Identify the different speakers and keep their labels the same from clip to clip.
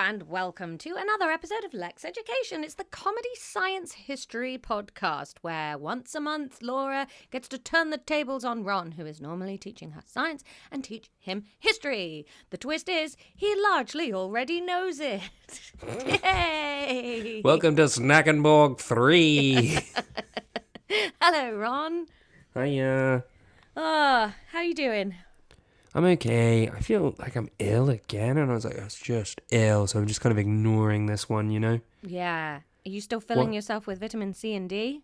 Speaker 1: and welcome to another episode of Lexx Education. It's the comedy science history podcast where once a month Laura gets to turn the tables on Ron, who is normally teaching her science, and teach him history. The twist is he largely already knows it. Yay!
Speaker 2: Welcome to Snackenborg 3.
Speaker 1: Hello, Ron.
Speaker 2: Hiya.
Speaker 1: Oh, how you doing?
Speaker 2: I'm okay. I feel like I'm ill again, and I was like, I was just ill, so I'm just kind of ignoring this one, you know?
Speaker 1: Yeah. Are you still filling yourself with vitamin C and D?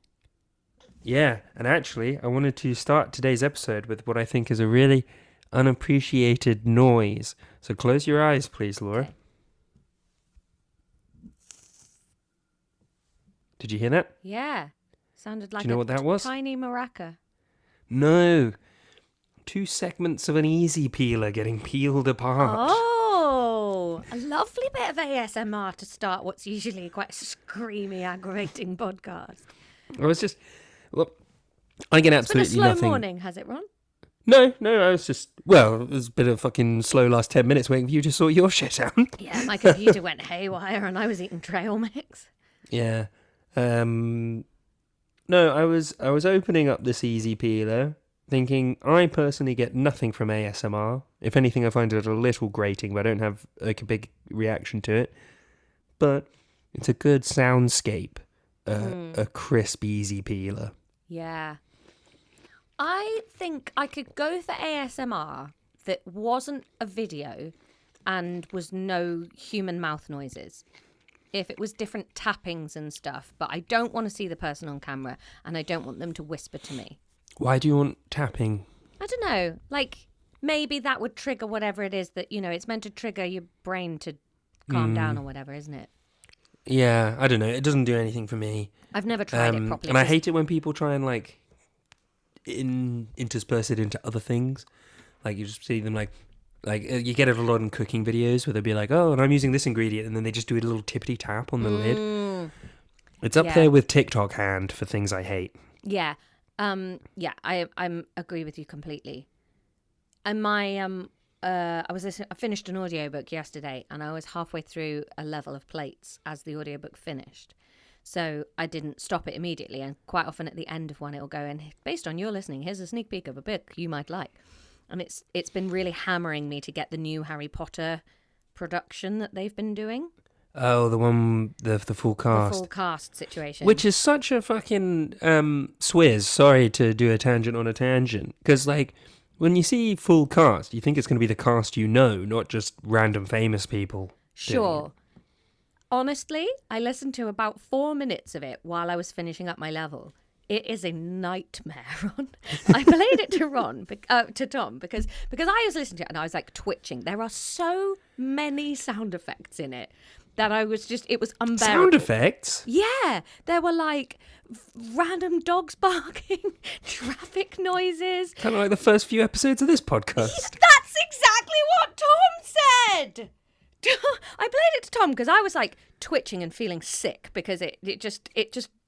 Speaker 2: Yeah, and actually, I wanted to start today's episode with what I think is a really unappreciated noise. So close your eyes, please, Laura.
Speaker 1: Okay.
Speaker 2: Did you hear that?
Speaker 1: Yeah. Sounded like
Speaker 2: Do you know what that was?
Speaker 1: Tiny maraca.
Speaker 2: No. 2 segments of an easy peeler getting peeled apart.
Speaker 1: Oh, a lovely bit of ASMR to start what's usually quite a screamy, aggravating podcast.
Speaker 2: I was just... Look, I get absolutely
Speaker 1: It's been a slow
Speaker 2: nothing...
Speaker 1: morning, has it, Ron?
Speaker 2: No, I was just... Well, it was a bit of fucking slow last 10 minutes waiting for you to sort your shit out.
Speaker 1: Yeah, my computer went haywire and I was eating trail mix.
Speaker 2: Yeah. No, I was opening up this easy peeler, thinking I personally get nothing from ASMR. If anything, I find it a little grating, but I don't have like a big reaction to it. But it's a good soundscape, a crisp, easy peeler.
Speaker 1: Yeah. I think I could go for ASMR that wasn't a video and was no human mouth noises. If it was different tappings and stuff, but I don't want to see the person on camera and I don't want them to whisper to me.
Speaker 2: Why do you want tapping?
Speaker 1: I don't know. Like, maybe that would trigger whatever it is that, you know, it's meant to trigger your brain to calm down or whatever, isn't it?
Speaker 2: Yeah, I don't know. It doesn't do anything for me.
Speaker 1: I've never tried it properly.
Speaker 2: And I hate it when people try and, like, intersperse it into other things. Like, you just see them, like you get it a lot in cooking videos where they'll be like, oh, and I'm using this ingredient, and then they just do a little tippity tap on the lid. It's up there with TikTok hand for things I hate.
Speaker 1: Yeah. I agree with you completely. And my I finished an audiobook yesterday and I was halfway through a level of plates as the audiobook finished. So I didn't stop it immediately, and quite often at the end of one it'll go, and based on your listening, here's a sneak peek of a book you might like. And it's been really hammering me to get the new Harry Potter production that they've been doing.
Speaker 2: Oh, the one, the full cast.
Speaker 1: The full cast situation.
Speaker 2: Which is such a fucking swizz. Sorry to do a tangent on a tangent. Because, like, when you see full cast, you think it's going to be the cast you know, not just random famous people.
Speaker 1: Sure. Honestly, I listened to about 4 minutes of it while I was finishing up my level. It is a nightmare, Ron. I played it to Tom, because I was listening to it and I was like twitching. There are so many sound effects in it that it was unbearable.
Speaker 2: Sound effects?
Speaker 1: Yeah. There were like random dogs barking, traffic noises.
Speaker 2: Kind of like the first few episodes of this podcast.
Speaker 1: That's exactly what Tom said. I played it to Tom because I was like twitching and feeling sick because it just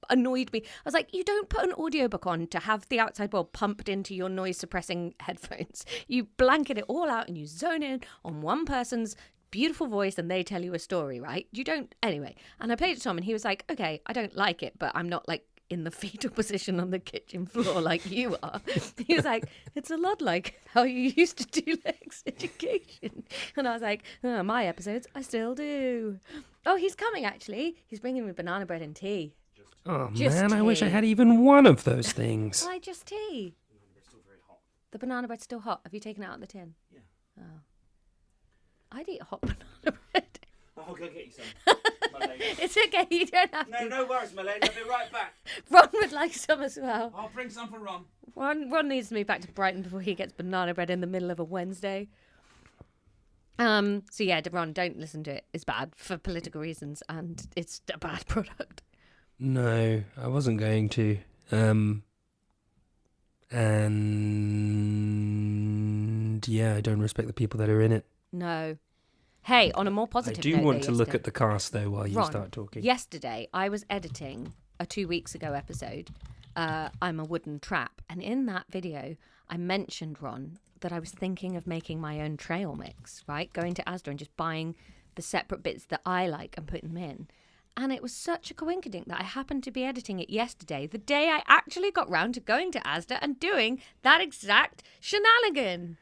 Speaker 1: annoyed me. I was like, you don't put an audiobook on to have the outside world pumped into your noise suppressing headphones. You blanket it all out and you zone in on one person's beautiful voice and they tell you a story, right? You don't anyway. And I played it to Tom and he was like, okay, I don't like it, but I'm not like in the fetal position on the kitchen floor like you are. He was like, it's a lot like how you used to do Lexx Education. And I was like, oh, my episodes, I still do. Oh, he's coming actually. He's bringing me banana bread and tea.
Speaker 2: Oh
Speaker 1: Just
Speaker 2: man,
Speaker 1: tea.
Speaker 2: I wish I had even one of those things.
Speaker 1: Why just tea?
Speaker 3: It's still very hot.
Speaker 1: The banana bread's still hot. Have you taken it out of the tin?
Speaker 3: Yeah.
Speaker 1: Oh. I'd eat hot banana bread.
Speaker 3: I'll go get you some, my lady.
Speaker 1: It's okay, you don't have to.
Speaker 3: No worries, my lady. I'll be right back.
Speaker 1: Ron would like some as well.
Speaker 3: I'll bring some for Ron.
Speaker 1: Ron needs to move back to Brighton before he gets banana bread in the middle of a Wednesday. So yeah, Ron, don't listen to it. It's bad for political reasons and it's a bad product.
Speaker 2: No, I wasn't going to. And yeah, I don't respect the people that are in it.
Speaker 1: No. Hey, on a more positive
Speaker 2: I
Speaker 1: note,
Speaker 2: do want to look at the cast though while you
Speaker 1: Ron,
Speaker 2: start talking.
Speaker 1: Yesterday, I was editing a 2 weeks ago episode, I'm a Wooden Trap, and in that video, I mentioned, Ron, that I was thinking of making my own trail mix, right? Going to Asda and just buying the separate bits that I like and putting them in. And it was such a coincidence that I happened to be editing it yesterday, the day I actually got round to going to Asda and doing that exact shenanigan.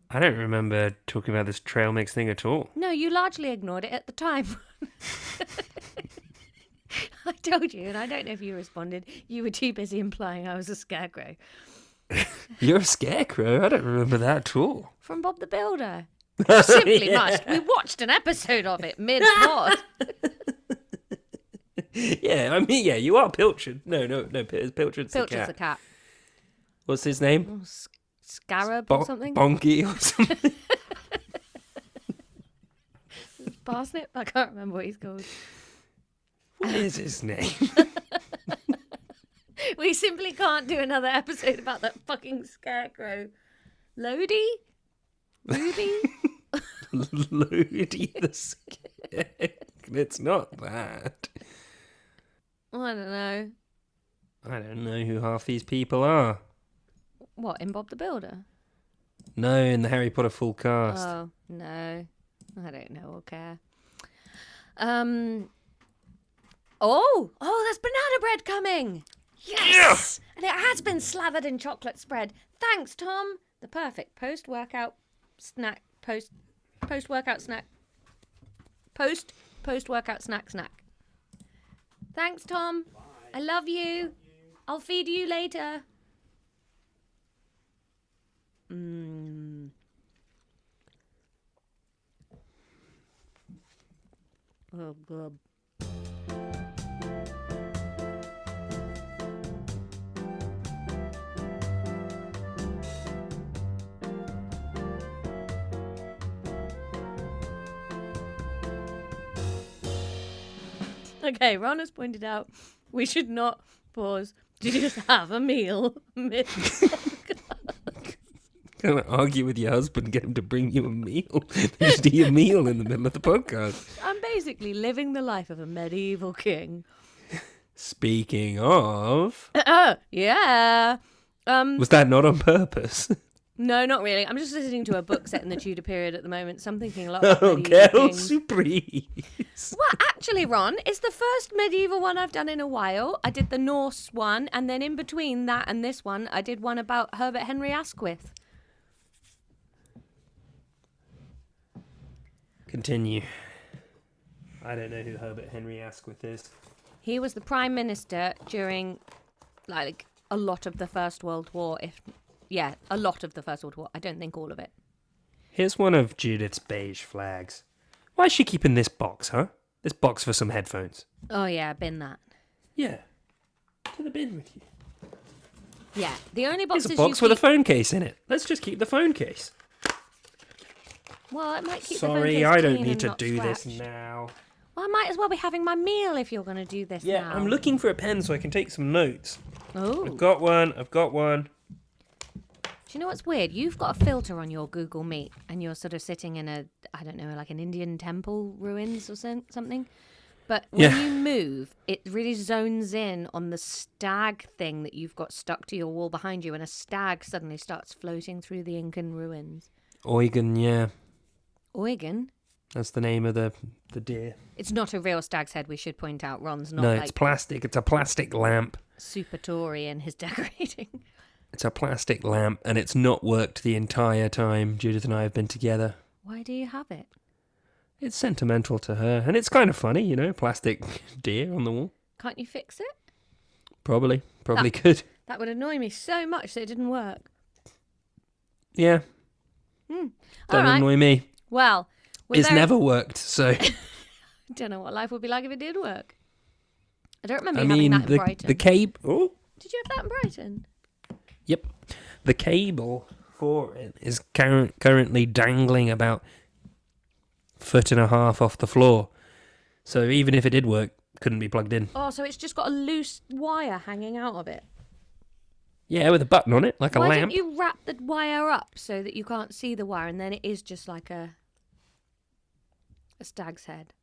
Speaker 2: I don't remember talking about this trail mix thing at all.
Speaker 1: No, you largely ignored it at the time. I told you, and I don't know if you responded. You were too busy implying I was a scarecrow.
Speaker 2: You're a scarecrow? I don't remember that at all.
Speaker 1: From Bob the Builder. You simply must. We watched an episode of it mid-pod.
Speaker 2: Yeah, I mean, yeah, you are Pilchard. No, Pilchard's the cat.
Speaker 1: Pilchard's a cat.
Speaker 2: What's his name?
Speaker 1: Oh, Scarab or something?
Speaker 2: Bonky or something.
Speaker 1: Parsnip? I can't remember what he's called.
Speaker 2: What is his name?
Speaker 1: We simply can't do another episode about that fucking scarecrow. Lodi? Ruby?
Speaker 2: Lodi the Scarecrow. It's not that.
Speaker 1: I don't know.
Speaker 2: I don't know who half these people are.
Speaker 1: What, in Bob the Builder?
Speaker 2: No, in the Harry Potter full cast.
Speaker 1: Oh, no. I don't know or care. Oh, there's banana bread coming. Yes! And it has been slathered in chocolate spread. Thanks, Tom. The perfect post-workout snack. Post-workout snack. Post-workout snack. Thanks, Tom.
Speaker 3: Bye.
Speaker 1: I love you. I'll feed you later. Oh, God. Okay, Ron has pointed out we should not pause to just have a meal mid.
Speaker 2: Going to argue with your husband, get him to bring you a meal. Just eat a meal in the middle of the podcast.
Speaker 1: I'm basically living the life of a medieval king.
Speaker 2: Speaking of...
Speaker 1: Yeah.
Speaker 2: Was that not on purpose?
Speaker 1: No, not really. I'm just listening to a book set in the Tudor period at the moment, so I'm thinking a lot about
Speaker 2: Oh,
Speaker 1: medieval
Speaker 2: girl,
Speaker 1: kings.
Speaker 2: surprise.
Speaker 1: Well, actually, Ron, it's the first medieval one I've done in a while. I did the Norse one, and then in between that and this one, I did one about Herbert Henry Asquith.
Speaker 2: Continue. I don't know who Herbert Henry Asquith is.
Speaker 1: He was the prime minister during, like, a lot of the First World War. A lot of the First World War. I don't think all of it.
Speaker 2: Here's one of Judith's beige flags. Why is she keeping this box, huh? This box for some headphones.
Speaker 1: Oh, yeah, bin that.
Speaker 2: Yeah. To the bin with you.
Speaker 1: Yeah, the only boxes
Speaker 2: There's a box with a phone case in it. Let's just keep the phone case.
Speaker 1: Well, it might keep the phone
Speaker 2: Sorry,
Speaker 1: case
Speaker 2: I don't
Speaker 1: clean
Speaker 2: need
Speaker 1: and
Speaker 2: to
Speaker 1: not
Speaker 2: do this
Speaker 1: scratched.
Speaker 2: now.
Speaker 1: Well, I might as well be having my meal if you're going to do this
Speaker 2: Yeah,
Speaker 1: now.
Speaker 2: I'm looking for a pen so I can take some notes.
Speaker 1: Oh.
Speaker 2: I've got one.
Speaker 1: Do you know what's weird? You've got a filter on your Google Meet and you're sort of sitting in a, I don't know, like an Indian temple ruins or something. But when you move, it really zones in on the stag thing that you've got stuck to your wall behind you, and a stag suddenly starts floating through the Incan ruins.
Speaker 2: Eugen, yeah.
Speaker 1: Eugen?
Speaker 2: That's the name of the deer.
Speaker 1: It's not a real stag's head, we should point out. Ron's not
Speaker 2: No,
Speaker 1: like
Speaker 2: it's plastic. It's a plastic lamp.
Speaker 1: super Tory in his decorating.
Speaker 2: It's a plastic lamp, and it's not worked the entire time Judith and I have been together.
Speaker 1: Why do you have it?
Speaker 2: It's sentimental to her, and it's kind of funny, you know, plastic deer on the wall.
Speaker 1: Can't you fix it?
Speaker 2: Probably could.
Speaker 1: That would annoy me so much that it didn't work.
Speaker 2: Yeah,
Speaker 1: All
Speaker 2: don't
Speaker 1: right.
Speaker 2: annoy me.
Speaker 1: Well,
Speaker 2: It's never worked, so...
Speaker 1: I don't know what life would be like if it did work. I don't remember
Speaker 2: I
Speaker 1: you having
Speaker 2: mean,
Speaker 1: that in Brighton.
Speaker 2: the cable... Oh,
Speaker 1: Did you have that in Brighton?
Speaker 2: yep. The cable for it is currently dangling about 1.5 foot off the floor. So even if it did work, couldn't be plugged in.
Speaker 1: Oh, so it's just got a loose wire hanging out of it.
Speaker 2: Yeah, with a button on it, like
Speaker 1: Why
Speaker 2: a lamp.
Speaker 1: didn't you wrap the wire up so that you can't see the wire, and then it is just like a stag's head?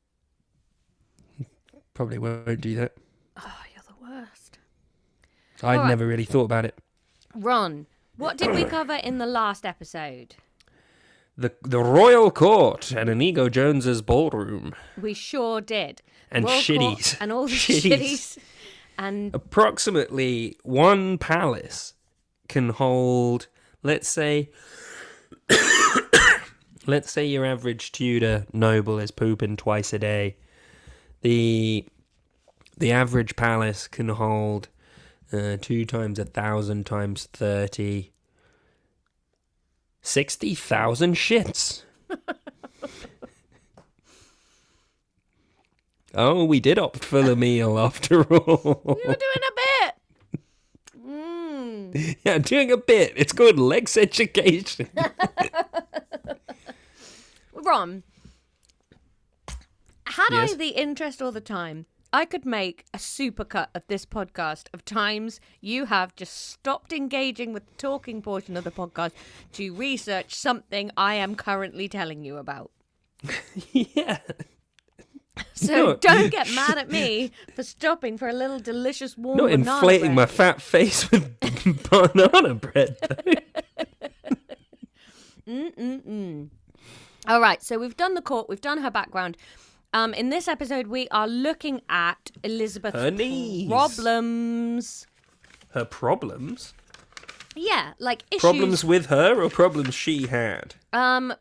Speaker 2: Probably won't do that.
Speaker 1: Oh, you're the worst.
Speaker 2: I'd
Speaker 1: All right.
Speaker 2: never really thought about it.
Speaker 1: Ron, what did we cover in the last episode?
Speaker 2: the royal court at Inigo Jones's ballroom.
Speaker 1: We sure did.
Speaker 2: And
Speaker 1: Royal
Speaker 2: shitties.
Speaker 1: Court and all the
Speaker 2: Shitties.
Speaker 1: shitties. And
Speaker 2: Approximately one palace can hold, let's say your average Tudor noble is pooping twice a day. The average palace can hold 2 times 1,000 times 30. 60,000 shits. Oh, we did opt for the meal after all.
Speaker 1: we were doing a bit. Mm.
Speaker 2: Yeah, doing a bit. It's called Lexx Education.
Speaker 1: Ron, had
Speaker 2: Yes?
Speaker 1: I the interest or the time, I could make a supercut of this podcast of times you have just stopped engaging with the talking portion of the podcast to research something I am currently telling you about.
Speaker 2: Yeah.
Speaker 1: So
Speaker 2: No.
Speaker 1: don't get mad at me for stopping for a little delicious warm
Speaker 2: Not
Speaker 1: banana
Speaker 2: inflating my
Speaker 1: bread.
Speaker 2: fat face with banana bread, though.
Speaker 1: All right, so we've done the court, we've done her background. In this episode, we are looking at Elizabeth's
Speaker 2: Her knees.
Speaker 1: problems.
Speaker 2: Her problems?
Speaker 1: Yeah, like issues.
Speaker 2: Problems with her or problems she had?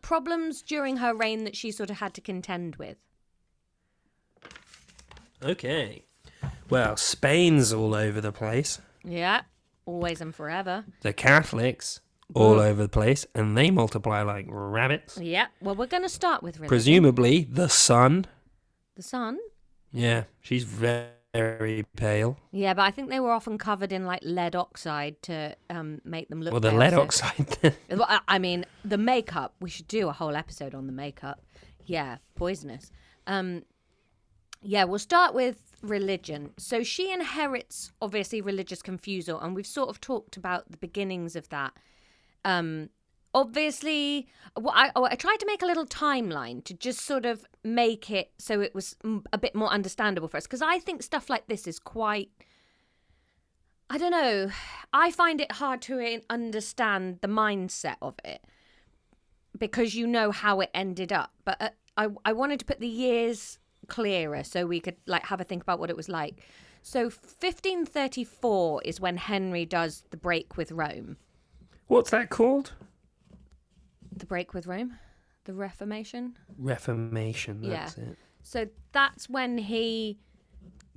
Speaker 1: Problems during her reign that she sort of had to contend with.
Speaker 2: Okay. Well, Spain's all over the place.
Speaker 1: Yeah, always and forever.
Speaker 2: The Catholics all over the place, and they multiply like rabbits.
Speaker 1: Yeah, well, we're going to start with religion.
Speaker 2: Presumably, the sun.
Speaker 1: The sun?
Speaker 2: Yeah, she's very pale.
Speaker 1: Yeah, but I think they were often covered in like lead oxide to make them look
Speaker 2: Well, the
Speaker 1: pale,
Speaker 2: lead
Speaker 1: so-
Speaker 2: oxide.
Speaker 1: Well, I mean, the makeup. We should do a whole episode on the makeup. Yeah, poisonous. Yeah, we'll start with religion. So she inherits, obviously, religious confusal, and we've sort of talked about the beginnings of that. Obviously, I tried to make a little timeline to just sort of make it so it was a bit more understandable for us, because I think stuff like this is quite... I don't know. I find it hard to understand the mindset of it because you know how it ended up. But I wanted to put the years clearer so we could like have a think about what it was like. So 1534 is when Henry does the break with Rome.
Speaker 2: What's that called?
Speaker 1: The break with Rome? The Reformation?
Speaker 2: Reformation, that's it.
Speaker 1: So that's when he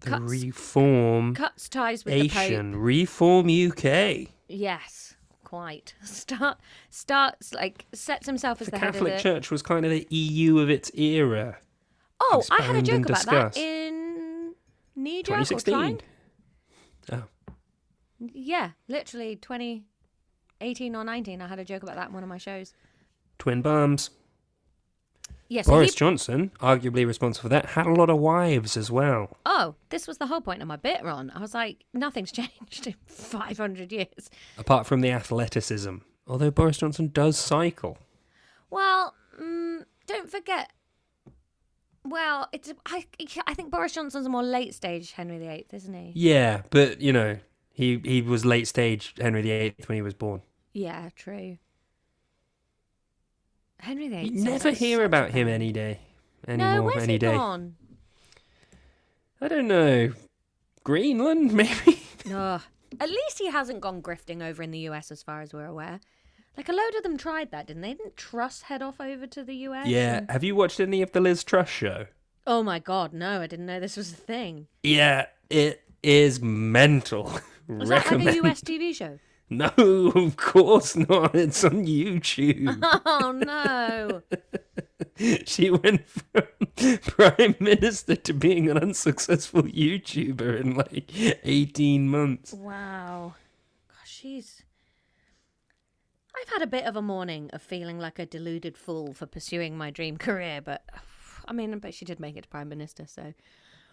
Speaker 2: The Reform
Speaker 1: cuts ties with the Pope.
Speaker 2: Asian. Reform UK.
Speaker 1: Yes, quite. Starts like sets himself as
Speaker 2: The
Speaker 1: the head of
Speaker 2: Catholic
Speaker 1: the...
Speaker 2: Church was kind of the EU of its era.
Speaker 1: Oh, I had a
Speaker 2: Expound
Speaker 1: joke
Speaker 2: and
Speaker 1: about
Speaker 2: discuss.
Speaker 1: that in knee joke or
Speaker 2: 2016.
Speaker 1: Trine.
Speaker 2: Oh.
Speaker 1: Yeah, literally 2018 or 19. I had a joke about that in one of my shows.
Speaker 2: Twin bums.
Speaker 1: Yeah, so
Speaker 2: Boris Johnson, arguably responsible for that, had a lot of wives as well.
Speaker 1: Oh, this was the whole point of my bit, Ron. I was like, nothing's changed in 500 years.
Speaker 2: Apart from the athleticism. Although Boris Johnson does cycle.
Speaker 1: Well, don't forget. Well, I think Boris Johnson's a more late stage Henry VIII, isn't he?
Speaker 2: Yeah, but, you know, he was late stage Henry VIII when he was born.
Speaker 1: Yeah, true. Henry VIII.
Speaker 2: You never hear about him any day. Anymore,
Speaker 1: No, where's
Speaker 2: any
Speaker 1: he
Speaker 2: day.
Speaker 1: gone?
Speaker 2: I don't know. Greenland, maybe?
Speaker 1: No. At least he hasn't gone grifting over in the US as far as we're aware. Like, a load of them tried that, didn't they? Didn't Truss head off over to the US?
Speaker 2: Yeah.
Speaker 1: and-
Speaker 2: Have you watched any of the Liz Truss show?
Speaker 1: Oh my God, no, I didn't know this was a thing.
Speaker 2: Yeah, it is mental.
Speaker 1: Was that like a US TV show?
Speaker 2: No, of course not. It's on YouTube.
Speaker 1: Oh no.
Speaker 2: She went from Prime Minister to being an unsuccessful YouTuber in like 18 months.
Speaker 1: Wow. Gosh, I've had a bit of a morning of feeling like a deluded fool for pursuing my dream career, but I mean, but she did make it to Prime Minister, so...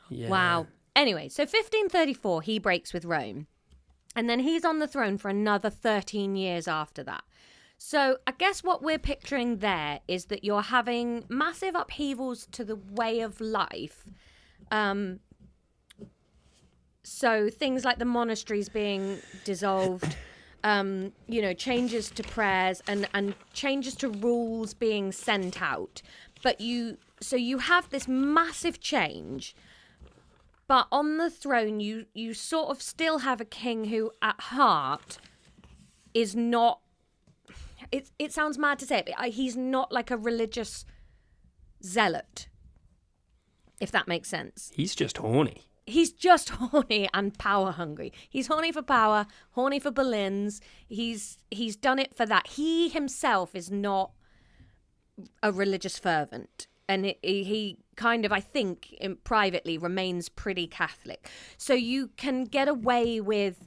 Speaker 2: Yeah.
Speaker 1: Wow. Anyway, so 1534, he breaks with Rome. And then he's on the throne for another 13 years after that. So I guess what we're picturing there is that you're having massive upheavals to the way of life. So things like the monasteries being dissolved, changes to prayers and changes to rules being sent out. But you have this massive change, but on the throne you sort of still have a king who at heart is not, it sounds mad to say it, but he's not like a religious zealot, if that makes sense.
Speaker 2: He's just horny.
Speaker 1: He's just horny and power hungry. He's horny for power, horny for Boleyns. He's done it for that. He himself is not a religious fervent. And he kind of, I think, privately remains pretty Catholic. So you can get away with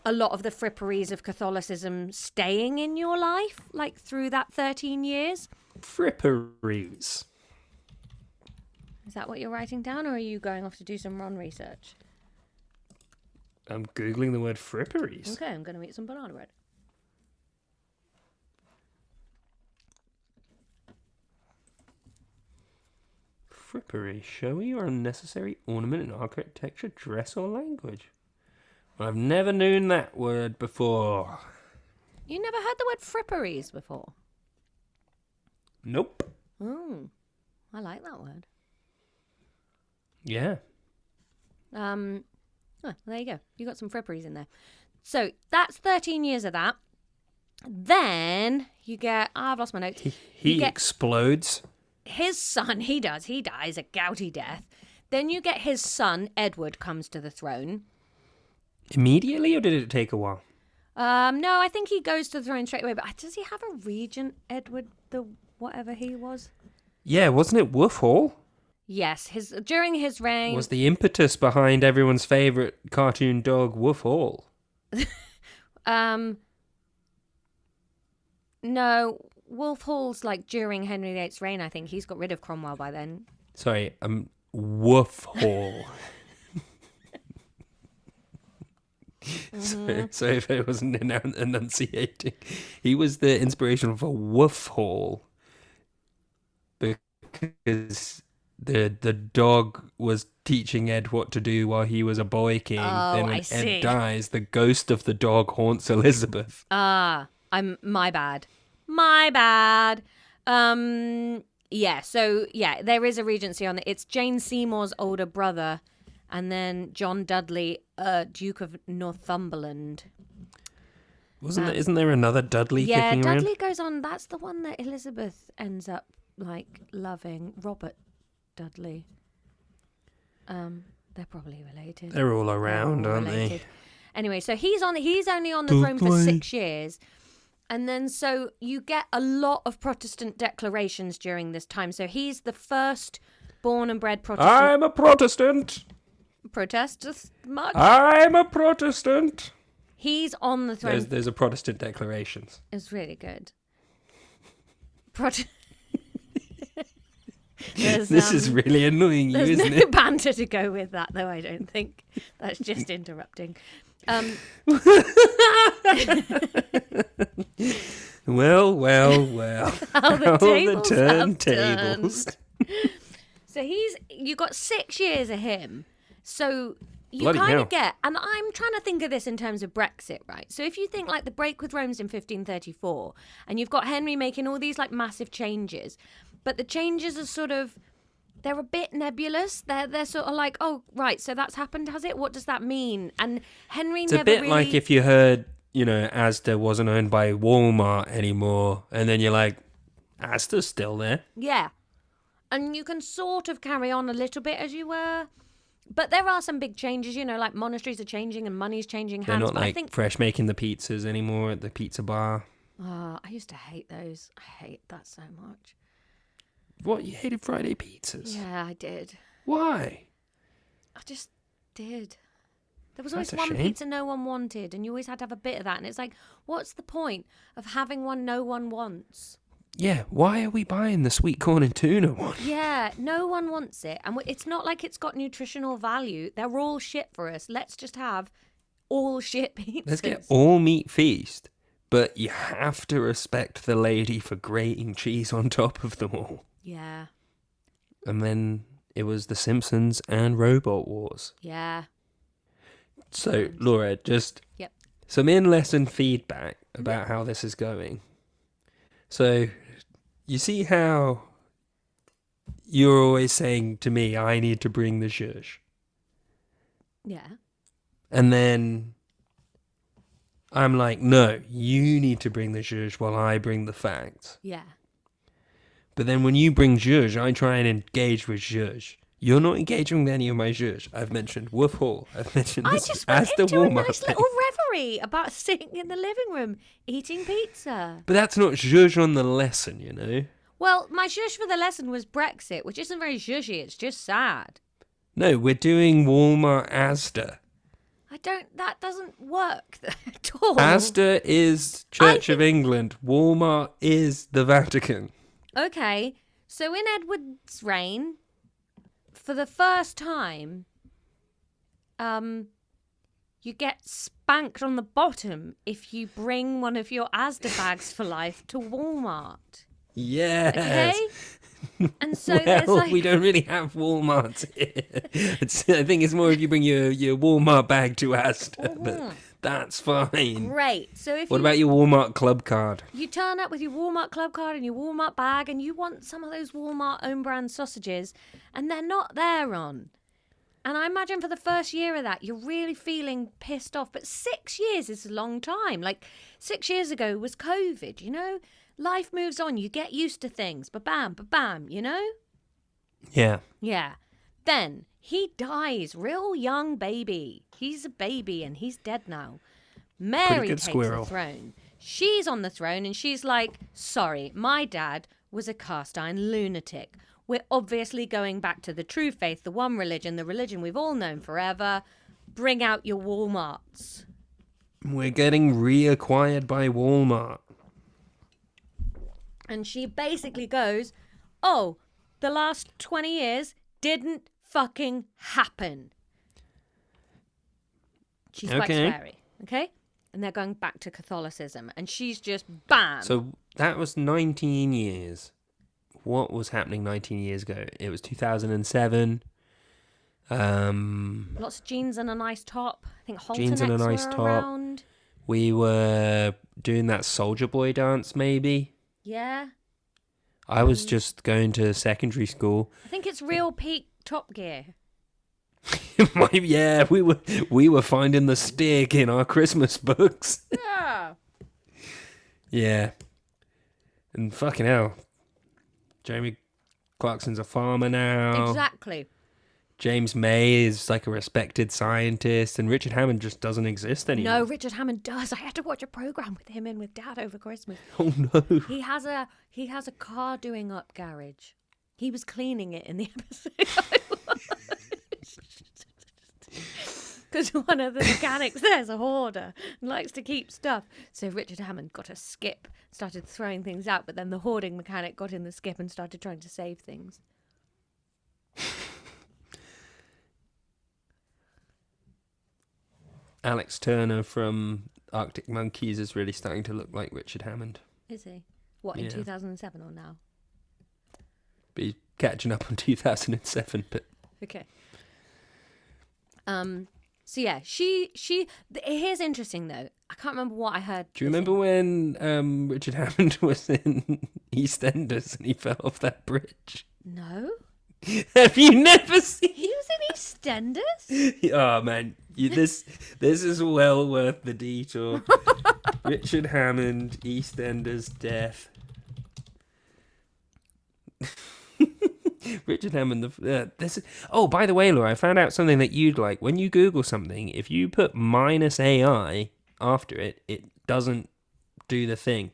Speaker 1: a lot of the fripperies of Catholicism staying in your life, like through that 13 years.
Speaker 2: Fripperies.
Speaker 1: Is that what you're writing down, or are you going off to do some Ron research?
Speaker 2: I'm Googling the word fripperies.
Speaker 1: Okay, I'm going to eat some banana bread.
Speaker 2: Frippery, showy or unnecessary ornament in architecture, dress or language. Well, I've never known that word before.
Speaker 1: You never heard the word fripperies before?
Speaker 2: Nope.
Speaker 1: I like that word.
Speaker 2: Yeah.
Speaker 1: Well, there you go. You got some fripperies in there. So that's 13 years of that. Then you get, I've lost my notes.
Speaker 2: He explodes.
Speaker 1: His son, he dies a gouty death. Then you get his son, Edward, comes to the throne.
Speaker 2: Immediately, or did it take a while?
Speaker 1: No, I think he goes to the throne straight away. But does he have a regent, Edward, the whatever he was?
Speaker 2: Yeah, wasn't it Wolf Hall?
Speaker 1: Yes, during his reign
Speaker 2: Was the impetus behind everyone's favourite cartoon dog, Wolf Hall?
Speaker 1: No, Wolf Hall's like during Henry VIII's reign, I think. He's got rid of Cromwell by then.
Speaker 2: Sorry, Wolf Hall. So if I wasn't enunciating, he was the inspiration for Wolf Hall because the dog was teaching Ed what to do while he was a boy king. Then when Ed dies, the ghost of the dog haunts Elizabeth.
Speaker 1: My bad. There is a regency on it. It's Jane Seymour's older brother, and then John Dudley, Duke of Northumberland.
Speaker 2: Isn't there another Dudley kicking around?
Speaker 1: Yeah, Dudley goes on. That's the one that Elizabeth ends up like loving. Robert Dudley. They're probably related.
Speaker 2: They're all around, aren't they?
Speaker 1: Anyway, so he's only on the throne for 6 years. And then so you get a lot of Protestant declarations during this time. So he's the first born and bred Protestant.
Speaker 2: I'm a Protestant.
Speaker 1: Protest as much?
Speaker 2: I'm a Protestant.
Speaker 1: He's on the throne.
Speaker 2: There's a Protestant declarations.
Speaker 1: It's really good. This
Speaker 2: is really annoying you, isn't
Speaker 1: There's no
Speaker 2: it?
Speaker 1: banter to go with that, though, I don't think. That's just interrupting.
Speaker 2: Well.
Speaker 1: How the
Speaker 2: turntables.
Speaker 1: So you got 6 years of him. So you
Speaker 2: Bloody
Speaker 1: kind
Speaker 2: hell.
Speaker 1: of get, and I'm trying to think of this in terms of Brexit, right? So if you think like the break with Rome's in 1534, and you've got Henry making all these like massive changes, but the changes are sort of, they're a bit nebulous. They're sort of like, oh, right, so that's happened, has it? What does that mean? And Henry
Speaker 2: It's
Speaker 1: never
Speaker 2: a bit
Speaker 1: really...
Speaker 2: like if you heard, Asda wasn't owned by Walmart anymore, and then you're like, Asda's still there.
Speaker 1: Yeah. And you can sort of carry on a little bit as you were. But there are some big changes, like monasteries are changing and money's changing hands.
Speaker 2: They're not
Speaker 1: but
Speaker 2: like
Speaker 1: I think...
Speaker 2: fresh making the pizzas anymore at the pizza bar.
Speaker 1: Oh, I used to hate those. I hate that so much.
Speaker 2: What, you hated Friday pizzas?
Speaker 1: Yeah, I did.
Speaker 2: Why?
Speaker 1: I just did. There was always
Speaker 2: That's a
Speaker 1: one
Speaker 2: shame.
Speaker 1: pizza no one wanted, and you always had to have a bit of that. And it's like, what's the point of having one no one wants?
Speaker 2: Yeah, why are we buying the sweet corn and tuna one?
Speaker 1: Yeah, no one wants it. And it's not like it's got nutritional value. They're all shit for us. Let's just have all shit pizzas.
Speaker 2: Let's get all meat feast, but you have to respect the lady for grating cheese on top of them all.
Speaker 1: Yeah.
Speaker 2: And then it was The Simpsons and Robot Wars.
Speaker 1: Yeah.
Speaker 2: So, Laura, just
Speaker 1: Yep.
Speaker 2: some in-lesson feedback about how this is going. So, you see how you're always saying to me, I need to bring the zhuzh.
Speaker 1: Yeah.
Speaker 2: And then I'm like, no, you need to bring the zhuzh while I bring the facts.
Speaker 1: Yeah.
Speaker 2: But then when you bring zhuzh, I try and engage with zhuzh. You're not engaging with any of my zhuzh. I've mentioned Wolf Hall. I've mentioned
Speaker 1: I
Speaker 2: this
Speaker 1: just
Speaker 2: as
Speaker 1: went
Speaker 2: the
Speaker 1: into a
Speaker 2: warm-up
Speaker 1: nice
Speaker 2: thing.
Speaker 1: little reverie about sitting in the living room eating pizza.
Speaker 2: But that's not zhuzh on the lesson, you know?
Speaker 1: Well, my zhuzh for the lesson was Brexit, which isn't very zhuzhy, it's just sad.
Speaker 2: No, we're doing Walmart Asda.
Speaker 1: That doesn't work at all.
Speaker 2: Asda is Church of England. Walmart is the Vatican.
Speaker 1: Okay, so in Edward's reign, for the first time, you get spanked on the bottom if you bring one of your Asda bags for life to Walmart.
Speaker 2: Yes.
Speaker 1: Okay? And so there's
Speaker 2: Well,
Speaker 1: like...
Speaker 2: we don't really have Walmarts here. I think it's more if you bring your Walmart bag to Asda, but that's fine.
Speaker 1: Great. So if
Speaker 2: What about your Walmart club card?
Speaker 1: you turn up with your Walmart club card and your Walmart bag and you want some of those Walmart own brand sausages and they're not there on. And I imagine for the first year of that, you're really feeling pissed off. But 6 years is a long time. Like 6 years ago was COVID, you know? Life moves on. You get used to things. Ba-bam, ba-bam, you know?
Speaker 2: Yeah.
Speaker 1: Yeah. Then he dies. Real young baby. He's a baby and he's dead now. Mary
Speaker 2: good
Speaker 1: takes
Speaker 2: squirrel.
Speaker 1: the throne. She's on the throne and she's like, sorry, my dad was a cast iron lunatic. We're obviously going back to the true faith, the one religion, the religion we've all known forever. Bring out your Walmarts.
Speaker 2: We're getting reacquired by Walmart.
Speaker 1: And she basically goes, oh, the last 20 years didn't fucking happen. She spikes
Speaker 2: Okay.
Speaker 1: fairy, okay? And they're going back to Catholicism. And she's just, bam.
Speaker 2: So that was 19 years. What was happening 19 years ago? It was 2007.
Speaker 1: Lots of jeans and a nice top. I think
Speaker 2: Jeans and a
Speaker 1: Halter
Speaker 2: nice
Speaker 1: were
Speaker 2: top.
Speaker 1: around.
Speaker 2: We were doing that Soldier Boy dance, maybe.
Speaker 1: Yeah.
Speaker 2: I was just going to secondary school.
Speaker 1: I think it's real peak Top Gear.
Speaker 2: Yeah, we were finding the stick in our Christmas books.
Speaker 1: Yeah.
Speaker 2: Yeah. And fucking hell. Jeremy Clarkson's a farmer now.
Speaker 1: Exactly.
Speaker 2: James May is like a respected scientist, and Richard Hammond just doesn't exist anymore.
Speaker 1: No, Richard Hammond does. I had to watch a program with him and with Dad over Christmas.
Speaker 2: Oh no.
Speaker 1: He has a car doing up garage. He was cleaning it in the episode. Because one of the mechanics there's a hoarder and likes to keep stuff. So Richard Hammond got a skip, started throwing things out, but then the hoarding mechanic got in the skip and started trying to save things.
Speaker 2: Alex Turner from Arctic Monkeys is really starting to look like Richard Hammond.
Speaker 1: Is he? What, in
Speaker 2: Yeah.
Speaker 1: 2007 or now?
Speaker 2: But he's catching up on 2007, but
Speaker 1: Okay. So yeah, she. Here's interesting though. I can't remember what I heard.
Speaker 2: do you remember when Richard Hammond was in EastEnders and he fell off that bridge?
Speaker 1: No.
Speaker 2: Have you never seen?
Speaker 1: He was in EastEnders?
Speaker 2: Oh man, this is well worth the detour. Richard Hammond, EastEnders death. Richard Hammond. Oh, by the way, Laura, I found out something that you'd like. When you Google something, if you put -AI after it, it doesn't do the thing.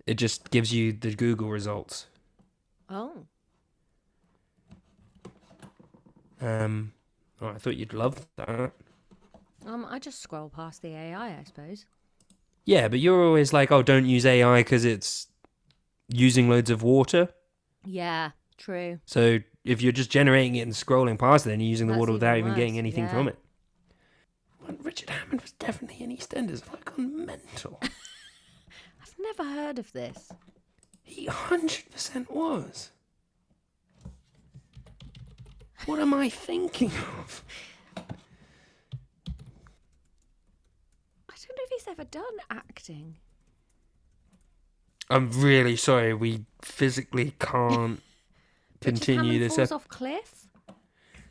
Speaker 2: It just gives you the Google results.
Speaker 1: Oh.
Speaker 2: Oh, I thought you'd love that.
Speaker 1: I just scroll past the AI, I suppose.
Speaker 2: Yeah, but you're always like, oh, don't use AI because it's using loads of water.
Speaker 1: Yeah, true.
Speaker 2: So if you're just generating it and scrolling past it, then you're using the
Speaker 1: That's
Speaker 2: water without
Speaker 1: even
Speaker 2: even getting
Speaker 1: worse,
Speaker 2: anything
Speaker 1: yeah.
Speaker 2: from it. Well, Richard Hammond was definitely in EastEnders. Have I gone mental?
Speaker 1: I've never heard of this.
Speaker 2: He 100% was. What am I thinking of?
Speaker 1: nobody's ever done acting.
Speaker 2: I'm really sorry. We physically can't continue
Speaker 1: Richard
Speaker 2: this.
Speaker 1: Hammond falls off cliff?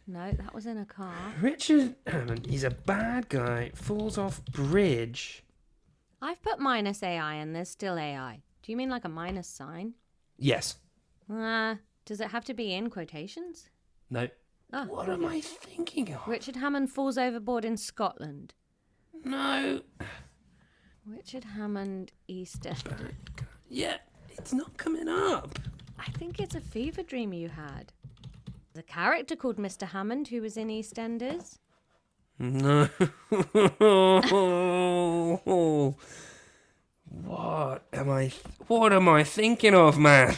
Speaker 1: No, that was in a car.
Speaker 2: Richard Hammond, he's a bad guy. Falls off bridge.
Speaker 1: I've put minus AI and there's still AI. Do you mean like a minus sign?
Speaker 2: Yes.
Speaker 1: Does it have to be in quotations?
Speaker 2: No.
Speaker 1: Oh.
Speaker 2: What am I thinking of?
Speaker 1: Richard Hammond falls overboard in Scotland.
Speaker 2: No.
Speaker 1: Richard Hammond, EastEnders.
Speaker 2: Bad guy. Yeah, it's not coming up.
Speaker 1: I think it's a fever dream you had. There's a character called Mr. Hammond who was in EastEnders.
Speaker 2: No. What am I thinking of, man?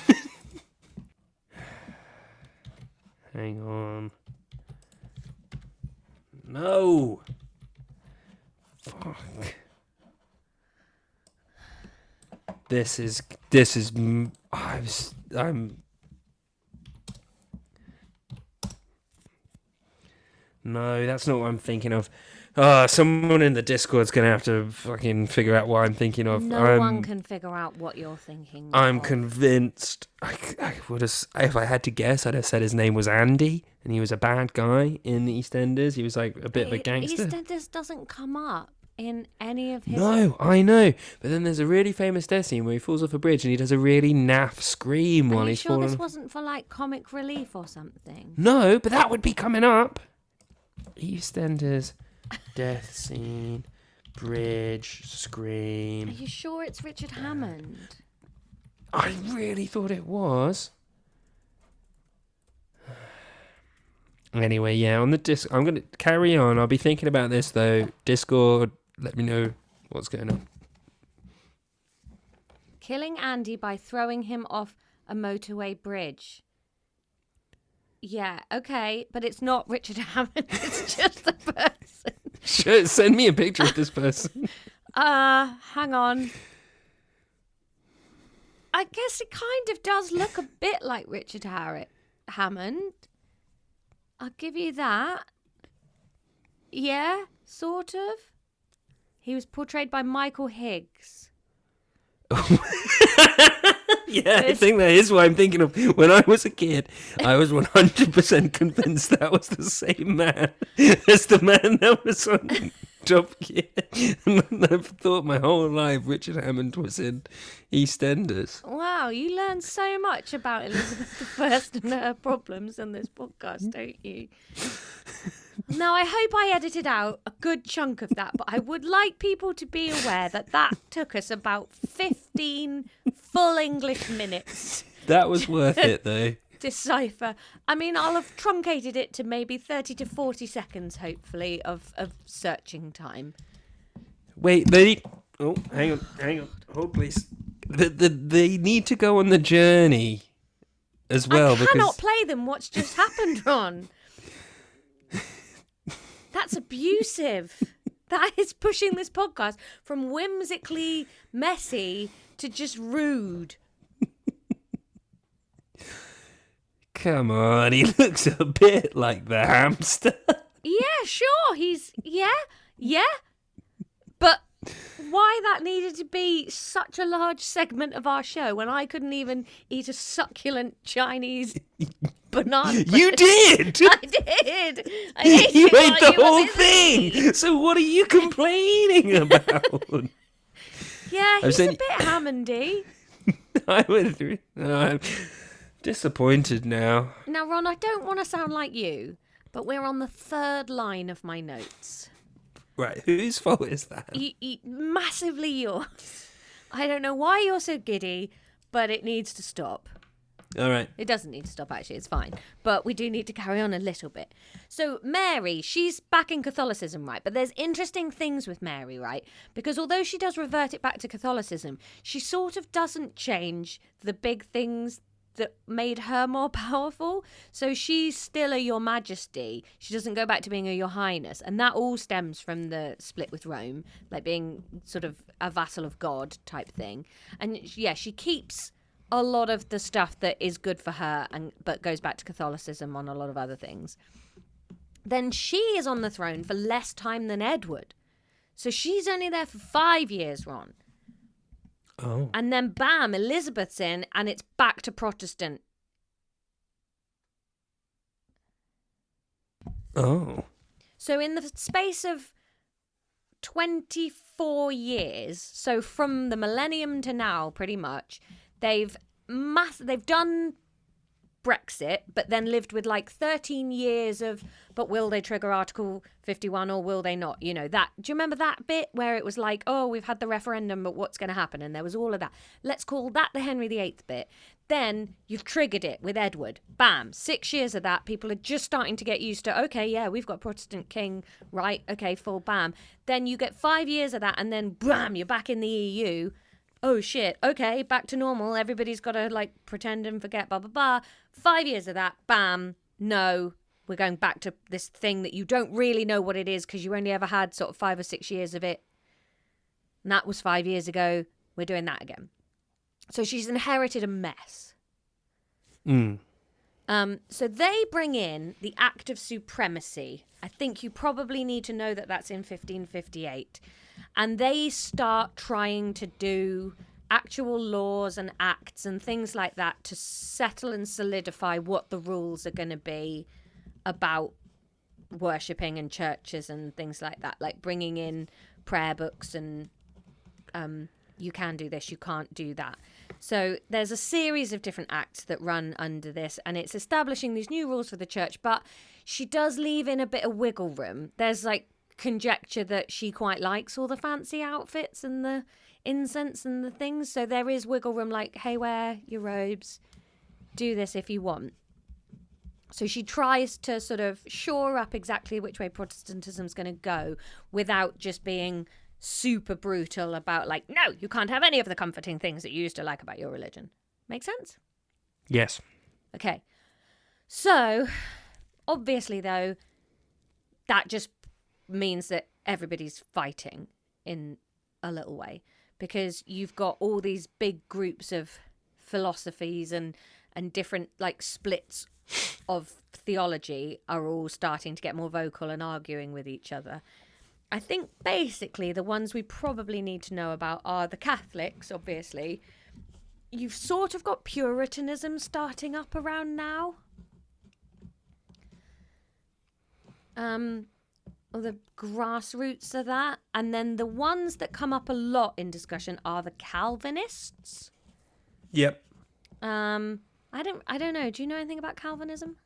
Speaker 2: Hang on. No. Fuck. No, that's not what I'm thinking of. Someone in the Discord's gonna have to fucking figure out what I'm thinking of.
Speaker 1: No one can figure out what you're thinking
Speaker 2: I'm
Speaker 1: of.
Speaker 2: convinced. I would have, if I had to guess, I'd have said his name was Andy, and he was a bad guy in the EastEnders. He was like a bit of a gangster.
Speaker 1: EastEnders doesn't come up in any of his...
Speaker 2: No, I know. But then there's a really famous death scene where he falls off a bridge and he does a really naff scream while he's falling.
Speaker 1: Are you sure this wasn't for like comic relief or something?
Speaker 2: No, but that would be coming up. EastEnders, death scene, bridge, scream.
Speaker 1: Are you sure it's Richard Hammond?
Speaker 2: I really thought it was. Anyway, yeah, on the disc, I'm going to carry on. I'll be thinking about this, though. Discord, let me know what's going on.
Speaker 1: Killing Andy by throwing him off a motorway bridge. Yeah, okay, but it's not Richard Hammond. It's just the person.
Speaker 2: Sure, send me a picture of this person.
Speaker 1: Hang on. I guess it kind of does look a bit like Richard Hammond. I'll give you that. Yeah, sort of. He was portrayed by Michael Higgs.
Speaker 2: Yeah, I think that is what I'm thinking of. When I was a kid, I was 100% convinced that was the same man as the man that was on Top Gear. And I've thought my whole life Richard Hammond was in EastEnders.
Speaker 1: Wow, you learn so much about Elizabeth I and her problems on this podcast, don't you? Now, I hope I edited out a good chunk of that, but I would like people to be aware that that took us about 15 full English minutes.
Speaker 2: That was worth it, though.
Speaker 1: Decipher. I mean, I'll have truncated it to maybe 30 to 40 seconds, hopefully, of searching time.
Speaker 2: Wait, oh, hang on. Hold, please. They need to go on the journey as well.
Speaker 1: I cannot play them what's just happened, Ron. That's abusive. That is pushing this podcast from whimsically messy to just rude.
Speaker 2: Come on, he looks a bit like the hamster.
Speaker 1: Yeah, sure, yeah. But why that needed to be such a large segment of our show when I couldn't even eat a succulent Chinese banana bread?
Speaker 2: You did!
Speaker 1: I did! I ate
Speaker 2: You
Speaker 1: it
Speaker 2: ate
Speaker 1: while
Speaker 2: the
Speaker 1: you were
Speaker 2: whole
Speaker 1: busy.
Speaker 2: thing! So what are you complaining about?
Speaker 1: Yeah, he's
Speaker 2: saying-
Speaker 1: a bit Hammondy.
Speaker 2: I'm disappointed now.
Speaker 1: Now, Ron, I don't want to sound like you, but we're on the third line of my notes.
Speaker 2: Right, whose fault is that?
Speaker 1: Massively yours. I don't know why you're so giddy, but it needs to stop.
Speaker 2: All right.
Speaker 1: It doesn't need to stop, actually. It's fine. But we do need to carry on a little bit. So Mary, she's back in Catholicism, right? But there's interesting things with Mary, right? Because although she does revert it back to Catholicism, she sort of doesn't change the big things that made her more powerful. So she's still a Your Majesty. She doesn't go back to being a Your Highness. And that all stems from the split with Rome, like being sort of a vassal of God type thing. And yeah, she keeps a lot of the stuff that is good for her, but goes back to Catholicism on a lot of other things. Then she is on the throne for less time than Edward. So she's only there for 5 years, Ron.
Speaker 2: Oh.
Speaker 1: And then bam, Elizabeth's in, and it's back to Protestant.
Speaker 2: Oh.
Speaker 1: So in the space of 24 years, so from the millennium to now, pretty much, they've done Brexit, but then lived with like 13 years of, but will they trigger Article 51 or will they not? You know, that, do you remember that bit where it was like, oh, we've had the referendum, but what's going to happen? And there was all of that. Let's call that the Henry VIII bit. Then you've triggered it with Edward. Bam, 6 years of that. People are just starting to get used to, okay, yeah, we've got Protestant king, right? Okay, full bam. Then you get 5 years of that, and then bam, you're back in the EU. Oh shit, okay, back to normal. Everybody's got to like pretend and forget, blah, blah, blah. 5 years of that, bam, no, we're going back to this thing that you don't really know what it is because you only ever had sort of 5 or 6 years of it. And that was 5 years ago. We're doing that again. So she's inherited a mess. So they bring in the Act of Supremacy. I think you probably need to know that that's in 1558. And they start trying to do actual laws and acts and things like that to settle and solidify what the rules are going to be about worshipping and churches and things like that, like bringing in prayer books and you can do this, you can't do that. So there's a series of different acts that run under this, and it's establishing these new rules for the church, but she does leave in a bit of wiggle room. There's like conjecture that she quite likes all the fancy outfits and the incense and the things, so there is wiggle room, like, hey, wear your robes, do this if you want. So she tries to sort of shore up exactly which way Protestantism's going to go without just being super brutal about like, no, you can't have any of the comforting things that you used to like about your religion. Make sense?
Speaker 2: Yes.
Speaker 1: Okay. So, obviously, though, that just means that everybody's fighting in a little way because you've got all these big groups of philosophies and different like splits of theology are all starting to get more vocal and arguing with each other. I think basically the ones we probably need to know about are the Catholics, obviously. You've sort of got Puritanism starting up around now. Or the grassroots of that. And then the ones that come up a lot in discussion are the Calvinists.
Speaker 2: Yep.
Speaker 1: I don't know. Do you know anything about Calvinism?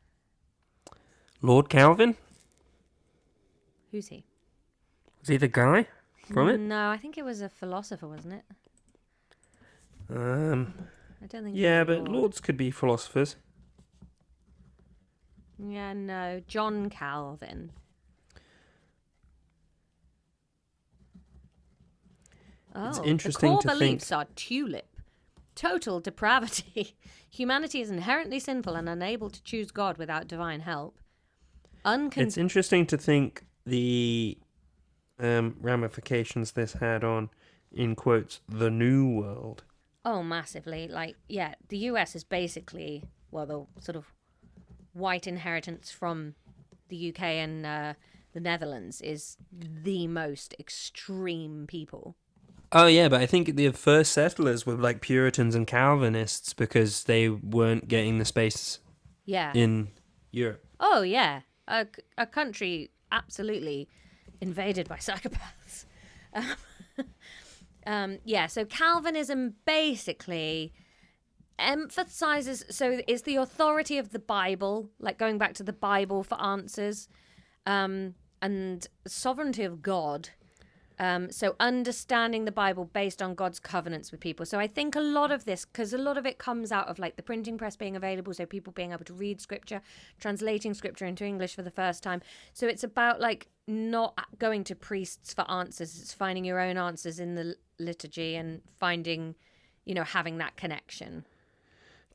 Speaker 2: Lord Calvin?
Speaker 1: Who's he?
Speaker 2: Is he the guy from it?
Speaker 1: No, I think it was a philosopher, wasn't it? I don't think.
Speaker 2: Yeah,
Speaker 1: it was
Speaker 2: but
Speaker 1: Lord.
Speaker 2: lords could be philosophers.
Speaker 1: Yeah, no, John Calvin.
Speaker 2: It's
Speaker 1: Oh,
Speaker 2: interesting
Speaker 1: the core
Speaker 2: to think-
Speaker 1: beliefs are tulip, total depravity. Humanity is inherently sinful and unable to choose God without divine help.
Speaker 2: It's interesting to think the ramifications this had on, in quotes, the New World.
Speaker 1: Oh, massively. Like, yeah, the US is basically, well, the sort of white inheritance from the UK and the Netherlands is the most extreme people.
Speaker 2: Oh, yeah, but I think the first settlers were like Puritans and Calvinists because they weren't getting the space
Speaker 1: Yeah.
Speaker 2: in Europe.
Speaker 1: Oh, yeah. A country absolutely invaded by psychopaths. Yeah, so Calvinism basically emphasizes, so it's the authority of the Bible, like going back to the Bible for answers, and sovereignty of God. So understanding the Bible based on God's covenants with people. So I think a lot of this, because a lot of it comes out of like the printing press being available, so people being able to read scripture, translating scripture into English for the first time. So it's about like not going to priests for answers. It's finding your own answers in the liturgy and finding, you know, having that connection.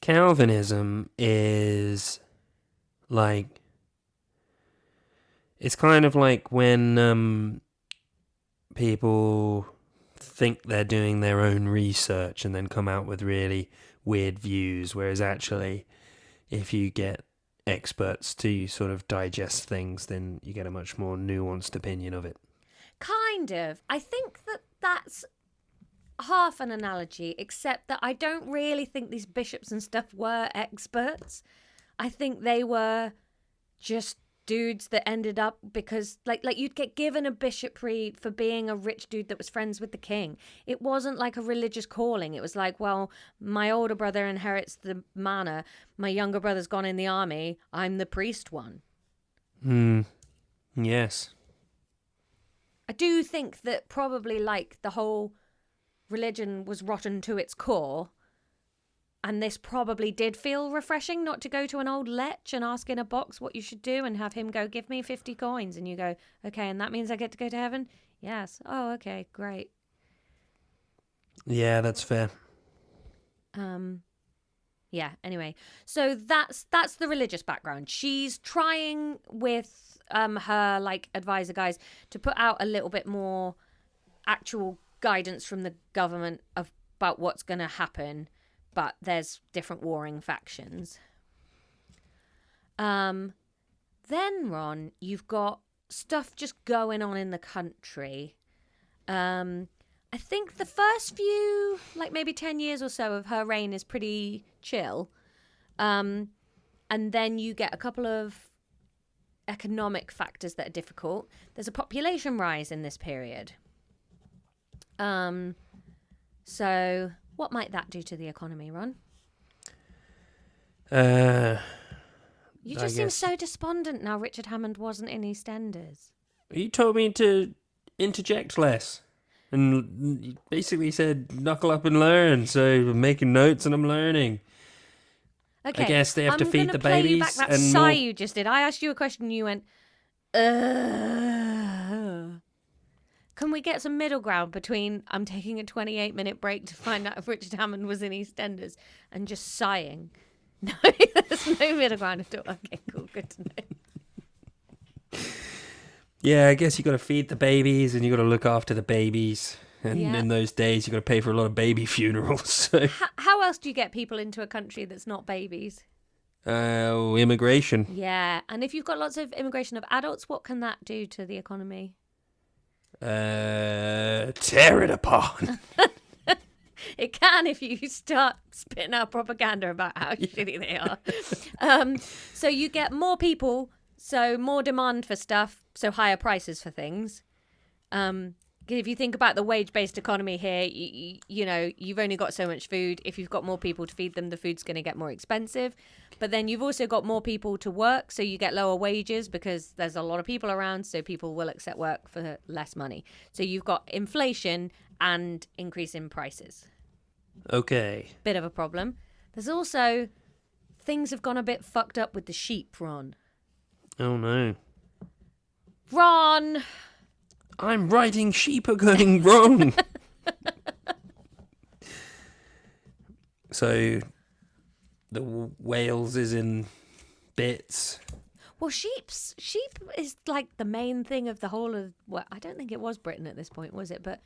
Speaker 2: Calvinism is like, it's kind of like when people think they're doing their own research and then come out with really weird views, whereas actually if you get experts to sort of digest things, then you get a much more nuanced opinion of it.
Speaker 1: Kind of. I think that that's half an analogy, except that I don't really think these bishops and stuff were experts. I think they were just dudes that ended up because like you'd get given a bishopry for being a rich dude that was friends with the king. It wasn't like a religious calling. It was like, well, my older brother inherits the manor, my younger brother's gone in the army, I'm the priest one.
Speaker 2: Yes.
Speaker 1: I do think that probably like the whole religion was rotten to its core, and this probably did feel refreshing, not to go to an old lech and ask in a box what you should do and have him go, give me 50 coins. And you go, okay, and that means I get to go to heaven? Yes. Oh, okay, great.
Speaker 2: Yeah, that's fair.
Speaker 1: Yeah, anyway. So that's the religious background. She's trying with her like advisor guys to put out a little bit more actual guidance from the government about what's going to happen. But there's different warring factions. Then, Ron, you've got stuff just going on in the country. I think the first few, like maybe 10 years or so of her reign is pretty chill. And then you get a couple of economic factors that are difficult. There's a population rise in this period. So what might that do to the economy, Ron? You just seem so despondent now Richard Hammond wasn't in EastEnders.
Speaker 2: You told me to interject less. And you basically said, knuckle up and learn. So I'm making notes and I'm learning.
Speaker 1: Okay,
Speaker 2: I guess they have to feed the
Speaker 1: play
Speaker 2: babies.
Speaker 1: You back that
Speaker 2: and
Speaker 1: sigh
Speaker 2: more...
Speaker 1: you just did. I asked you a question and you went, Can we get some middle ground between I'm taking a 28-minute break to find out if Richard Hammond was in EastEnders and just sighing? No, there's no middle ground at all. Okay, cool. Good to know.
Speaker 2: Yeah, I guess you got to feed the babies and you got to look after the babies. And in those days, you got to pay for a lot of baby funerals. So.
Speaker 1: How else do you get people into a country that's not babies?
Speaker 2: Immigration.
Speaker 1: Yeah, and if you've got lots of immigration of adults, what can that do to the economy?
Speaker 2: Tear it apart.
Speaker 1: It can if you start spitting out propaganda about how shitty they are. So you get more people, so more demand for stuff, so higher prices for things. If you think about the wage-based economy here, you know, you've only got so much food. If you've got more people to feed them, the food's going to get more expensive. But then you've also got more people to work, so you get lower wages because there's a lot of people around, so people will accept work for less money. So you've got inflation and increase in prices.
Speaker 2: Okay.
Speaker 1: Bit of a problem. There's also things have gone a bit fucked up with the sheep, Ron.
Speaker 2: Oh, no.
Speaker 1: Ron!
Speaker 2: I'm writing sheep are going wrong. So the Wales is in bits.
Speaker 1: Well, sheep is like the main thing of the whole of, well, I don't think it was Britain at this point, was it? But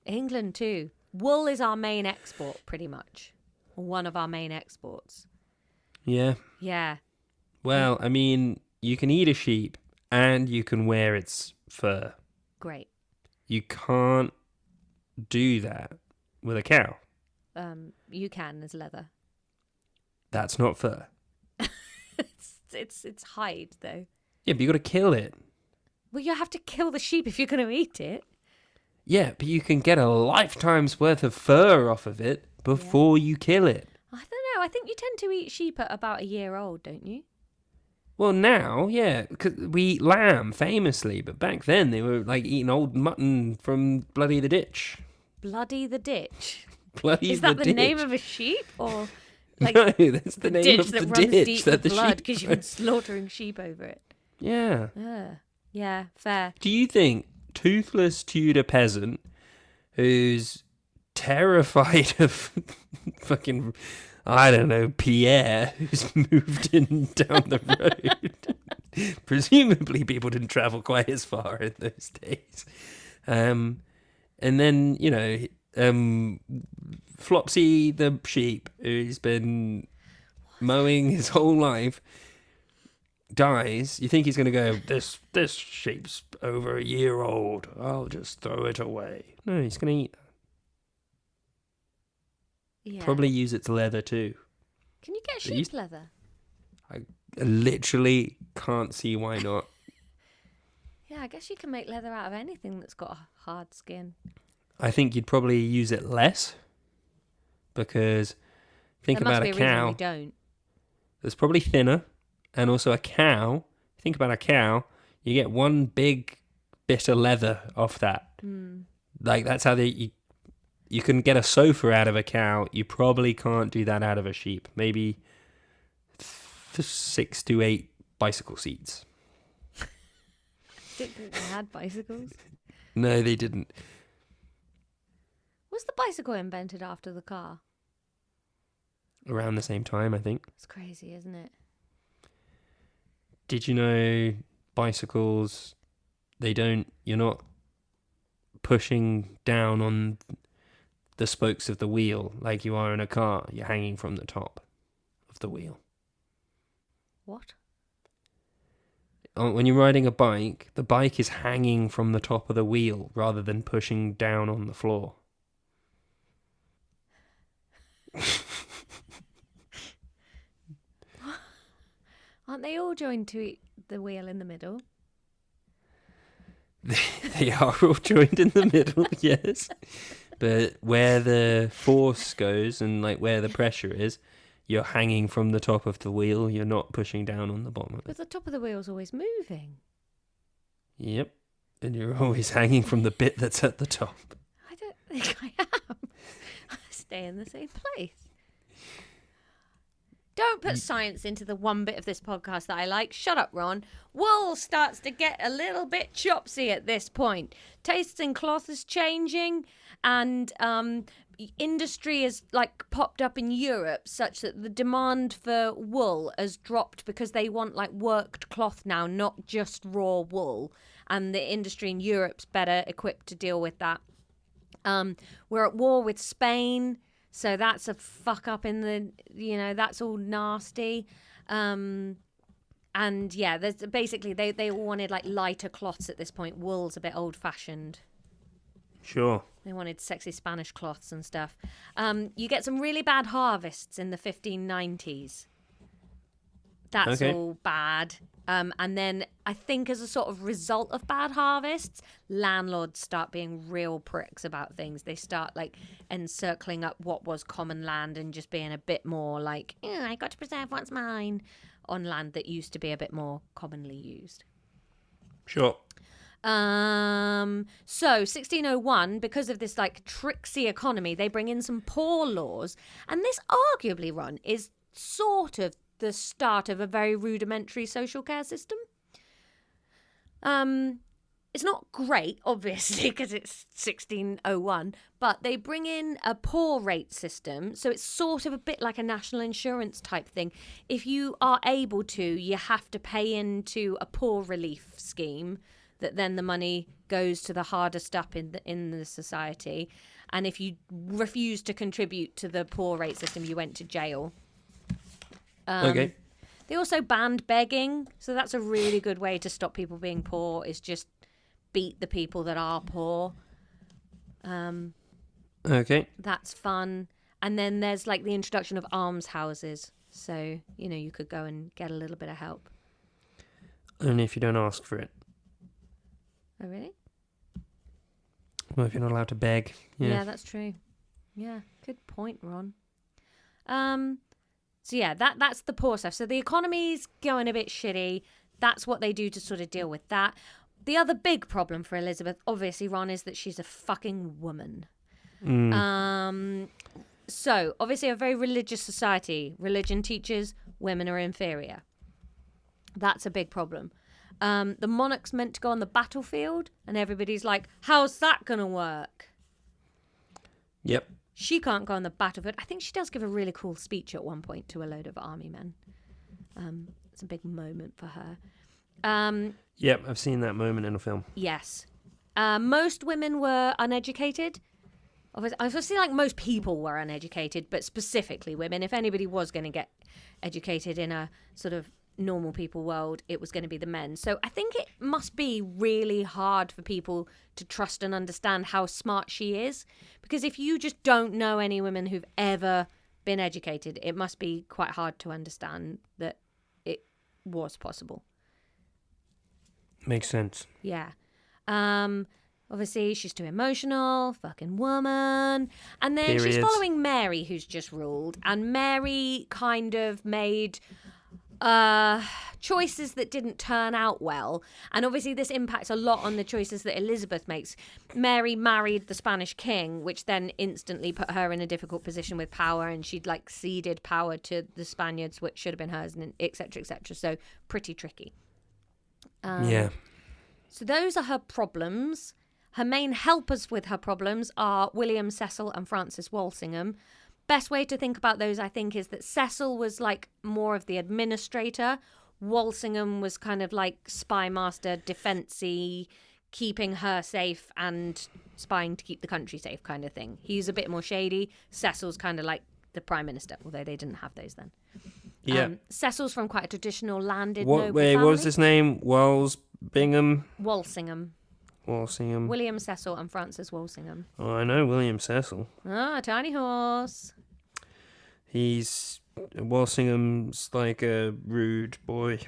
Speaker 1: England too. Wool is our main export, pretty much. One of our main exports.
Speaker 2: Yeah.
Speaker 1: Yeah.
Speaker 2: Well, I mean, you can eat a sheep and you can wear its fur.
Speaker 1: Great.
Speaker 2: You can't do that with a cow.
Speaker 1: You can as leather.
Speaker 2: That's not fur.
Speaker 1: It's hide though.
Speaker 2: Yeah, but you got to kill it.
Speaker 1: Well, you have to kill the sheep if you're going to eat it.
Speaker 2: Yeah, but you can get a lifetime's worth of fur off of it before you kill it.
Speaker 1: I don't know. I think you tend to eat sheep at about a year old, don't you?
Speaker 2: Well, now, yeah, because we eat lamb famously, but back then they were like eating old mutton from Bloody the Ditch.
Speaker 1: Bloody the Ditch.
Speaker 2: Bloody
Speaker 1: Is that the
Speaker 2: ditch.
Speaker 1: name of a sheep, or like
Speaker 2: no, that's the name
Speaker 1: ditch
Speaker 2: of the
Speaker 1: that runs
Speaker 2: ditch
Speaker 1: deep
Speaker 2: that
Speaker 1: with
Speaker 2: the
Speaker 1: blood
Speaker 2: sheep.
Speaker 1: because you've been slaughtering sheep over it?
Speaker 2: Yeah.
Speaker 1: Yeah, fair.
Speaker 2: Do you think toothless Tudor peasant who's terrified of fucking, I don't know, Pierre, who's moved in down the road? Presumably people didn't travel quite as far in those days. And then, you know, Flopsy the sheep, who's been mowing his whole life, dies, you think he's going to go, this sheep's over a year old. I'll just throw it away. No, he's going to eat that.
Speaker 1: Yeah.
Speaker 2: Probably use its leather too.
Speaker 1: Can you get sheep's leather?
Speaker 2: I literally can't see why not.
Speaker 1: Yeah, I guess you can make leather out of anything that's got a hard skin.
Speaker 2: I think you'd probably use it less because think
Speaker 1: There
Speaker 2: about
Speaker 1: must
Speaker 2: a
Speaker 1: be a reason
Speaker 2: cow.
Speaker 1: we don't.
Speaker 2: It's probably thinner, and also a cow. Think about a cow. You get one big bit of leather off that. Like that's how you can get a sofa out of a cow. You probably can't do that out of a sheep. Maybe 6 to 8 bicycle seats.
Speaker 1: Didn't think they had bicycles.
Speaker 2: No, they didn't.
Speaker 1: Was the bicycle invented after the car?
Speaker 2: Around the same time, I think.
Speaker 1: It's crazy, isn't it?
Speaker 2: Did you know bicycles, you're not pushing down on the spokes of the wheel like you are in a car. You're hanging from the top of the wheel.
Speaker 1: What?
Speaker 2: When you're riding a bike, the bike is hanging from the top of the wheel rather than pushing down on the floor.
Speaker 1: Aren't they all joined to the wheel in the middle?
Speaker 2: They are all joined in the middle, yes. But where the force goes and like where the pressure is, you're hanging from the top of the wheel. You're not pushing down on the bottom of it.
Speaker 1: But the top of the wheel's always moving.
Speaker 2: Yep. And you're always hanging from the bit that's at the top.
Speaker 1: I don't think I am. I stay in the same place. Don't put science into the one bit of this podcast that I like. Shut up, Ron. Wool starts to get a little bit chopsy at this point. Tastes in cloth is changing, and industry has like popped up in Europe such that the demand for wool has dropped because they want like worked cloth now, not just raw wool. And the industry in Europe's better equipped to deal with that. We're at war with Spain. So that's a fuck up in the, that's all nasty. And yeah, there's basically, they all wanted like lighter cloths at this point. Wool's a bit old fashioned.
Speaker 2: Sure.
Speaker 1: They wanted sexy Spanish cloths and stuff. You get some really bad harvests in the 1590s. That's
Speaker 2: okay.
Speaker 1: all bad. And then I think as a sort of result of bad harvests, landlords start being real pricks about things. They start like encircling up what was common land and just being a bit more like, I got to preserve what's mine on land that used to be a bit more commonly used.
Speaker 2: Sure.
Speaker 1: So 1601, because of this like tricksy economy, they bring in some poor laws. And this arguably, Ron, is sort of the start of a very rudimentary social care system. It's not great, obviously, because it's 1601, but they bring in a poor rate system. So it's sort of a bit like a national insurance type thing. If you are able to, you have to pay into a poor relief scheme that then the money goes to the hardest up in the society. And if you refuse to contribute to the poor rate system, you went to jail.
Speaker 2: Okay.
Speaker 1: They also banned begging, so that's a really good way to stop people being poor, is just beat the people that are poor.
Speaker 2: Okay.
Speaker 1: That's fun. And then there's like the introduction of almshouses, so you could go and get a little bit of help.
Speaker 2: Only if you don't ask for it.
Speaker 1: Oh, really?
Speaker 2: Well, if you're not allowed to beg.
Speaker 1: Yeah, that's true. Yeah, good point, Ron. So yeah, that's the poor stuff. So the economy's going a bit shitty. That's what they do to sort of deal with that. The other big problem for Elizabeth, obviously, Ron, is that she's a fucking woman. So obviously a very religious society. Religion teaches women are inferior. That's a big problem. The monarch's meant to go on the battlefield, and everybody's like, how's that going to work?
Speaker 2: Yep.
Speaker 1: She can't go on the battlefield. I think she does give a really cool speech at one point to a load of army men. It's a big moment for her.
Speaker 2: Yep, I've seen that moment in a film.
Speaker 1: Yes. Most women were uneducated. Obviously, like most people were uneducated, but specifically women. If anybody was going to get educated in a sort of normal people world, it was going to be the men. So I think it must be really hard for people to trust and understand how smart she is. Because if you just don't know any women who've ever been educated, it must be quite hard to understand that it was possible.
Speaker 2: Makes sense.
Speaker 1: Yeah. Obviously, she's too emotional, fucking woman. And then she's
Speaker 2: Periods.
Speaker 1: following Mary, who's just ruled. And Mary kind of made choices that didn't turn out well. And obviously, this impacts a lot on the choices that Elizabeth makes. Mary married the Spanish king, which then instantly put her in a difficult position with power. And she'd like ceded power to the Spaniards, which should have been hers, and et cetera, et cetera. So pretty tricky.
Speaker 2: Yeah.
Speaker 1: So those are her problems. Her main helpers with her problems are William Cecil and Francis Walsingham. Best way to think about those, I think, is that Cecil was like more of the administrator. Walsingham was kind of like spy master, defensey, keeping her safe and spying to keep the country safe kind of thing. He's a bit more shady. Cecil's kind of like the prime minister, although they didn't have those then.
Speaker 2: Yeah.
Speaker 1: Cecil's from quite a traditional landed noble
Speaker 2: Wait,
Speaker 1: family.
Speaker 2: what was his name? Bingham?
Speaker 1: Walsingham.
Speaker 2: Walsingham.
Speaker 1: William Cecil and Francis Walsingham.
Speaker 2: Oh, I know William Cecil.
Speaker 1: Ah, tiny horse.
Speaker 2: Walsingham's like a rude boy.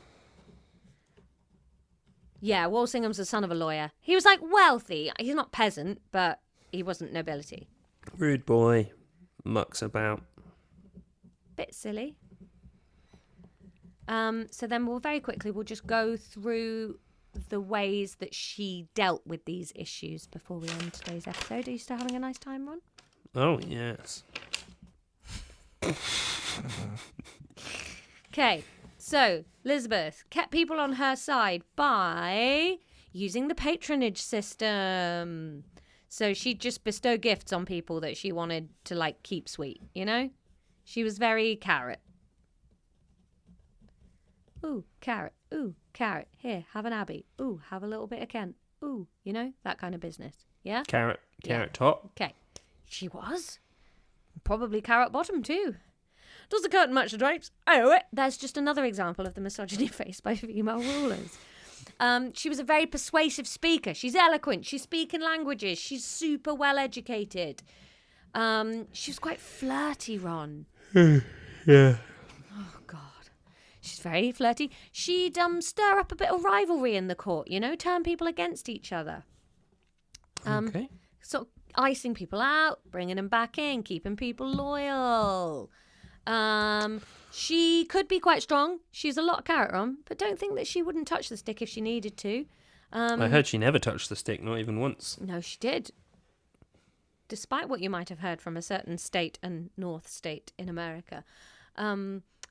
Speaker 1: Yeah, Walsingham's the son of a lawyer. He was like wealthy. He's not peasant, but he wasn't nobility.
Speaker 2: Rude boy. Mucks about.
Speaker 1: Bit silly. So then we'll just go through the ways that she dealt with these issues before we end today's episode. Are you still having a nice time, Ron?
Speaker 2: Oh, yes.
Speaker 1: Okay, so Elizabeth kept people on her side by using the patronage system. So she'd just bestow gifts on people that she wanted to like keep sweet, you know? She was very carrot. Ooh, carrot. Ooh, carrot. Here, have an Abby. Ooh, have a little bit of Kent. Ooh, you know, that kind of business. Yeah?
Speaker 2: Carrot top.
Speaker 1: Okay. She was. Probably carrot bottom too. Does the curtain match the drapes? I owe it. There's just another example of the misogyny faced by female rulers. She was a very persuasive speaker. She's eloquent. She's speaking languages. She's super well educated. She was quite flirty, Ron.
Speaker 2: Yeah.
Speaker 1: Oh, God. She's very flirty. She'd stir up a bit of rivalry in the court, you know, turn people against each other.
Speaker 2: Okay.
Speaker 1: Sort of icing people out, bringing them back in, keeping people loyal. She could be quite strong. She's a lot of carrot on, but don't think that she wouldn't touch the stick if she needed to.
Speaker 2: I heard she never touched the stick, not even once.
Speaker 1: No, she did. Despite what you might have heard from a certain state and North state in America.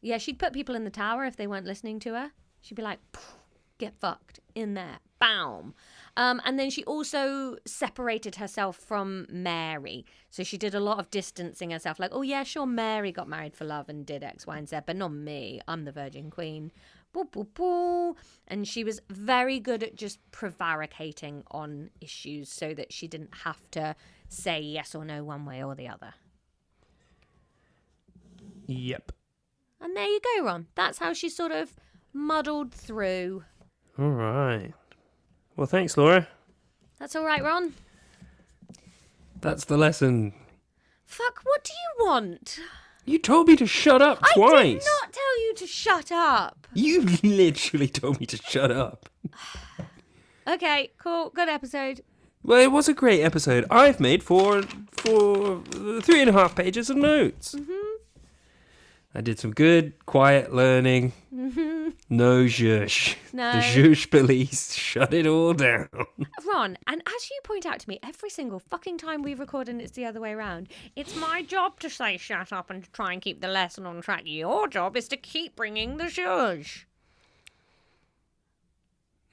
Speaker 1: Yeah, she'd put people in the tower if they weren't listening to her. She'd be like, get fucked in there. Bam. And then she also separated herself from Mary. So she did a lot of distancing herself. Like, oh, yeah, sure, Mary got married for love and did X, Y, and Z, but not me. I'm the Virgin Queen. Boo, boo, boo. And she was very good at just prevaricating on issues so that she didn't have to say yes or no one way or the other.
Speaker 2: Yep.
Speaker 1: And there you go, Ron. That's how she sort of muddled through.
Speaker 2: All right. Well, thanks, Laura.
Speaker 1: That's all right, Ron.
Speaker 2: That's the lesson.
Speaker 1: Fuck, what do you want?
Speaker 2: You told me to shut up twice.
Speaker 1: I did not tell you to shut up.
Speaker 2: You literally told me to shut up.
Speaker 1: Okay, cool. Good episode.
Speaker 2: Well, it was a great episode. I've made for 3.5 pages of notes.
Speaker 1: Mm-hmm.
Speaker 2: I did some good, quiet learning.
Speaker 1: Mm-hmm.
Speaker 2: No zhush.
Speaker 1: No.
Speaker 2: The zhush police shut it all down.
Speaker 1: Ron, and as you point out to me every single fucking time we record and it's the other way around, it's my job to say shut up and to try and keep the lesson on track. Your job is to keep bringing the zhush.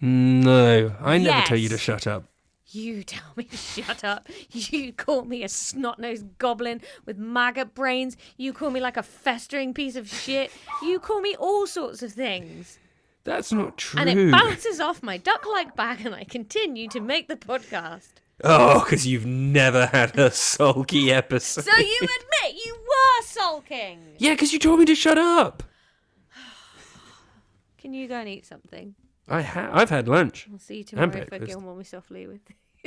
Speaker 2: No, I never
Speaker 1: Yes.
Speaker 2: tell you to shut up.
Speaker 1: You tell me to shut up. You call me a snot-nosed goblin with maggot brains. You call me like a festering piece of shit. You call me all sorts of things.
Speaker 2: That's not true.
Speaker 1: And it bounces off my duck-like back and I continue to make the podcast.
Speaker 2: Oh, because you've never had a sulky episode.
Speaker 1: So you admit you were sulking?
Speaker 2: Yeah, because you told me to shut up.
Speaker 1: Can you go and eat something?
Speaker 2: I've had lunch.
Speaker 1: I'll see you tomorrow for
Speaker 2: breakfast.
Speaker 1: Gilmore Me Softly with.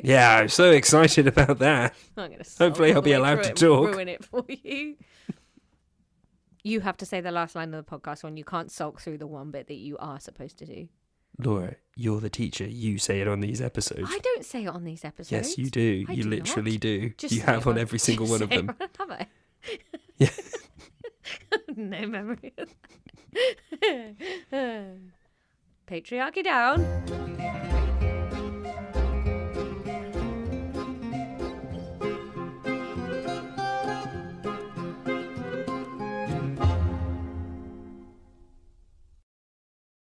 Speaker 2: Yeah, I'm so excited about that.
Speaker 1: I'm gonna
Speaker 2: Hopefully I'll be allowed to talk.
Speaker 1: Ruin it for you. You have to say the last line of the podcast when you can't sulk through the one bit that you are supposed to do.
Speaker 2: Laura, you're the teacher. You say it on these episodes.
Speaker 1: I don't say it on these episodes.
Speaker 2: Yes, you do.
Speaker 1: I
Speaker 2: You
Speaker 1: do
Speaker 2: literally
Speaker 1: not.
Speaker 2: do.
Speaker 1: Just
Speaker 2: You
Speaker 1: say
Speaker 2: have
Speaker 1: it
Speaker 2: on every single one of
Speaker 1: say
Speaker 2: them.
Speaker 1: it, have I?
Speaker 2: Yeah.
Speaker 1: No memory of that. Patriarchy down.